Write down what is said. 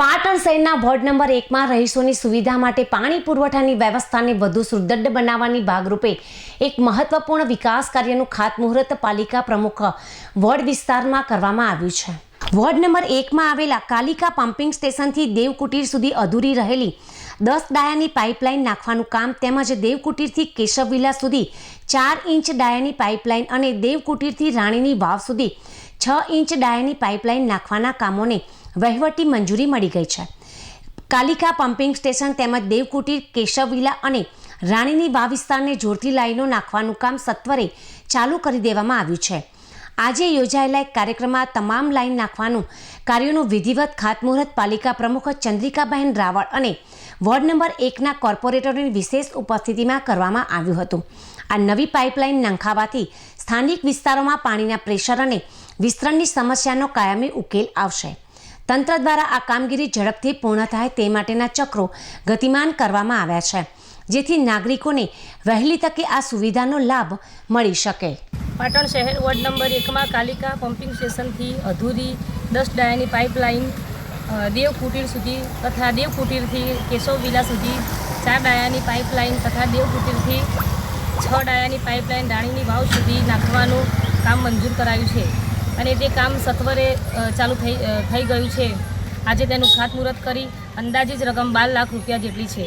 પાટણ શહેરના ward number 1 માં રહીશોની સુવિધા માટે પાણી પુરવઠાની વ્યવસ્થાને વધુ સુદૃઢ બનાવવાની ભાગરૂપે એક મહત્વપૂર્ણ વિકાસ કાર્યનું ખાતમુહૂર્ત પાલિકા પ્રમુખ વોર્ડ વિસ્તારમાં કરવામાં આવ્યું છે। વોર્ડ નંબર 1 માં આવેલા કાલિકા પમ્પિંગ સ્ટેશનથી દેવકુટીર સુધી અધૂરી રહેલી 10 ડાયાની પાઇપલાઇન નાખવાનું કામ તેમજ દેવકુટીરથી કેશવ વિલા સુધી 4 ઇંચ ડાયાની પાઇપલાઇન અને દેવકુટીરથી રાણીની વાવ સુધી 6 ઇંચ ડાયાની પાઇપલાઇન નાખવાના કામોને વહીવટી મંજૂરી મળી ગઈ છે। કાલિકા પમ્પિંગ સ્ટેશન તેમજ દેવકુટીર કેશવ વિલા અને રાણીની વાવ વિસ્તારને જોડતી લાઈનો નાખવાનું કામ સત્વરે ચાલુ કરી દેવામાં આવ્યું છે। આજે યોજાયેલા એક કાર્યક્રમમાં તમામ લાઈન નાખવાનું કાર્યોનું વિધિવત ખાતમુહૂર્ત પાલિકા પ્રમુખ ચંદ્રિકાબહેન રાવળ અને વોર્ડ નંબર 1ના કોર્પોરેટરોની વિશેષ ઉપસ્થિતિમાં કરવામાં આવ્યું હતું। આ નવી પાઇપલાઇન નંખાવાથી સ્થાનિક વિસ્તારોમાં પાણીના પ્રેશર અને વિસ્તરણની સમસ્યાનો કાયમી ઉકેલ આવશે। તંત્ર દ્વારા આ કામગીરી ઝડપથી પૂર્ણ થાય તે માટેના ચક્રો ગતિમાન કરવામાં આવ્યા છે, જેથી નાગરિકોને વહેલી તકે આ સુવિધાનો લાભ મળી શકે। પાટણ શહેર વોર્ડ નંબર 1માં કાલિકા પમ્પિંગ સ્ટેશનથી અધૂરી 10 ડાયાની પાઇપલાઇન દેવકુટીર સુધી તથા દેવકુટીરથી કેશવ વિલા સુધી 4 ડાયાની પાઇપલાઇન તથા દેવકુટીરથી 6 ડાયાની પાઇપલાઇન રાણીની વાવ સુધી નાખવાનું કામ મંજૂર કરાયું છે અને તે કામ સત્વરે ચાલુ થઈ ગયું છે। આજે તેનું ખાતમુહૂર્ત કરી અંદાજિત રકમ 12 લાખ રૂપિયા જેટલી છે।